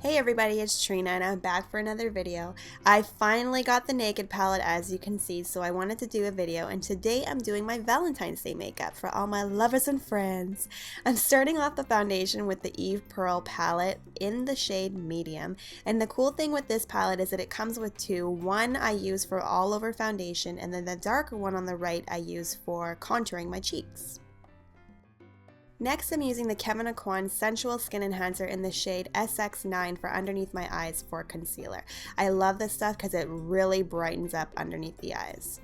Hey everybody, it's Trina and I'm back for another video. I finally got the Naked palette as you can see, so I wanted to do a video, and today I'm doing my Valentine's Day makeup for all my lovers and friends. I'm starting off the foundation with the Eve Pearl palette in the shade medium, and the cool thing with this palette is that it comes with two. One I use for all over foundation, and then the darker one on the right I use for contouring my cheeks. Next, I'm using the Kevyn Aucoin Sensual Skin Enhancer in the shade SX9 for underneath my eyes for concealer. I love this stuff because it really brightens up underneath the eyes.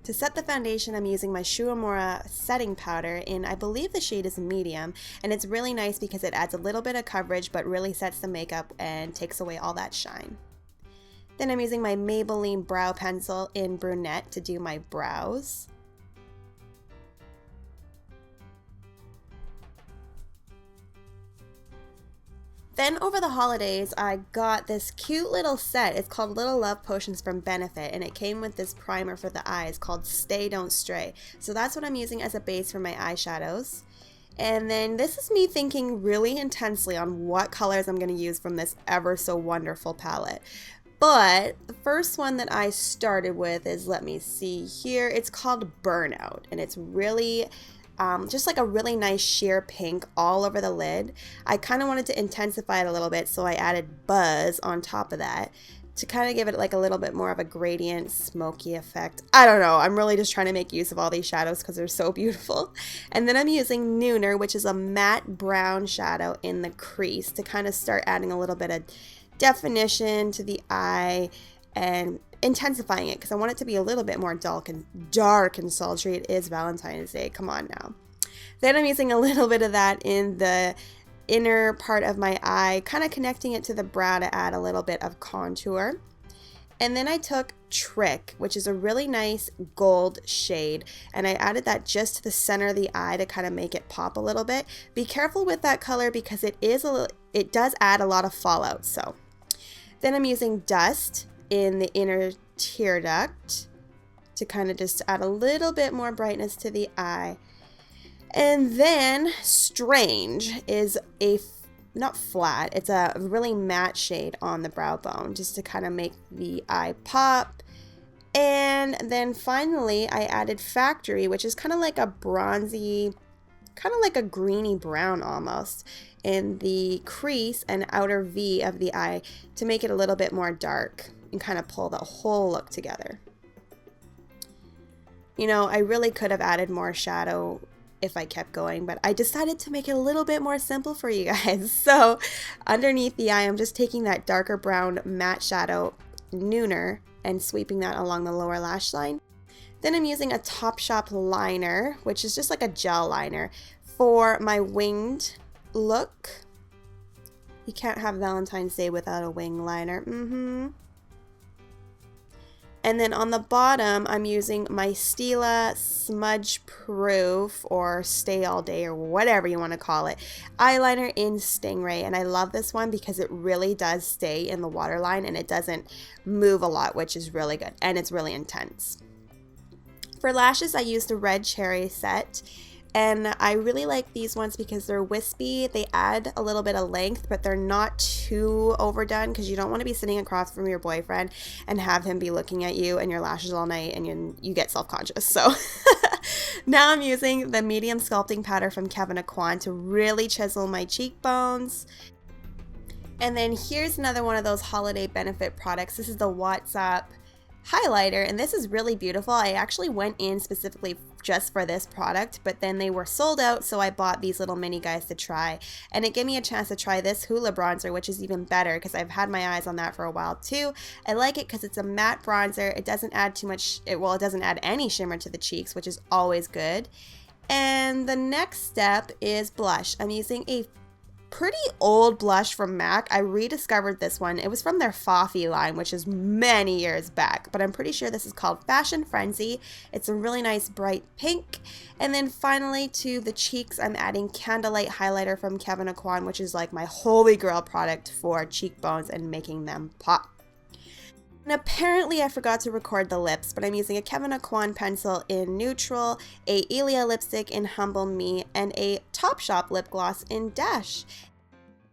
To set the foundation, I'm using my Shu Uemura setting powder in, I believe the shade is medium, and it's really nice because it adds a little bit of coverage but really sets the makeup and takes away all that shine. Then I'm using my Maybelline brow pencil in brunette to do my brows. Then over the holidays, I got this cute little set. It's called Little Love Potions from Benefit, and it came with this primer for the eyes called Stay Don't Stray. So that's what I'm using as a base for my eyeshadows. And then this is me thinking really intensely on what colors I'm going to use from this ever so wonderful palette. But the first one that I started with is, let me see here, it's called Burnout, and it's really just like a really nice sheer pink all over the lid. I kind of wanted to intensify it a little bit, so I added Buzz on top of that to kind of give it like a little bit more of a gradient smoky effect. I don't know, I'm really just trying to make use of all these shadows because they're so beautiful. And then I'm using Nooner, which is a matte brown shadow in the crease to kind of start adding a little bit of definition to the eye and intensifying it because I want it to be a little bit more dark and sultry. It is Valentine's Day, come on now. Then I'm using a little bit of that in the inner part of my eye, kind of connecting it to the brow to add a little bit of contour. And then I took Trick, which is a really nice gold shade, and I added that just to the center of the eye to kind of make it pop a little bit. Be careful with that color because it does add a lot of fallout. So then I'm using Dust in the inner tear duct to kind of just add a little bit more brightness to the eye. And then Strange is not flat, it's a really matte shade on the brow bone just to kind of make the eye pop. And then finally I added Factory, which is kind of like a bronzy, kind of like a greeny brown almost, in the crease and outer V of the eye to make it a little bit more dark and kind of pull the whole look together. You know, I really could have added more shadow if I kept going, but I decided to make it a little bit more simple for you guys. So underneath the eye, I'm just taking that darker brown matte shadow Nooner and sweeping that along the lower lash line. Then I'm using a Topshop liner, which is just like a gel liner for my winged look. You can't have Valentine's Day without a wing liner. And then on the bottom, I'm using my Stila Smudge Proof or Stay All Day or whatever you want to call it eyeliner in Stingray. And I love this one because it really does stay in the waterline and it doesn't move a lot, which is really good. And it's really intense. For lashes, I used a Red Cherry set. And I really like these ones because they're wispy. They add a little bit of length, but they're not too overdone because you don't want to be sitting across from your boyfriend and have him be looking at you and your lashes all night and you get self-conscious. So now I'm using the medium sculpting powder from Kevyn Aucoin to really chisel my cheekbones. And then here's another one of those holiday benefit products. This is the WhatsApp highlighter, and this is really beautiful. I actually went in specifically just for this product, but then they were sold out, so I bought these little mini guys to try, and it gave me a chance to try this Hoola bronzer, which is even better because I've had my eyes on that for a while too. I like it because it's a matte bronzer. It doesn't add too much, it doesn't add any shimmer to the cheeks, which is always good. And the next step is blush. I'm using a pretty old blush from MAC. I rediscovered this one. It was from their Fafi line, which is many years back, but I'm pretty sure this is called Fashion Frenzy. It's a really nice bright pink. And then finally to the cheeks, I'm adding Candlelight highlighter from Kevyn Aucoin, which is like my holy grail product for cheekbones and making them pop. And apparently I forgot to record the lips, but I'm using a Kevyn Aucoin pencil in Neutral, a Ilia lipstick in Humble Me, and a Topshop lip gloss in Dash.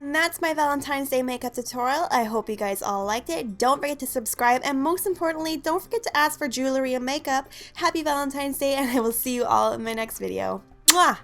And that's my Valentine's Day makeup tutorial. I hope you guys all liked it. Don't forget to subscribe, and most importantly, don't forget to ask for jewelry and makeup. Happy Valentine's Day, and I will see you all in my next video. Mwah!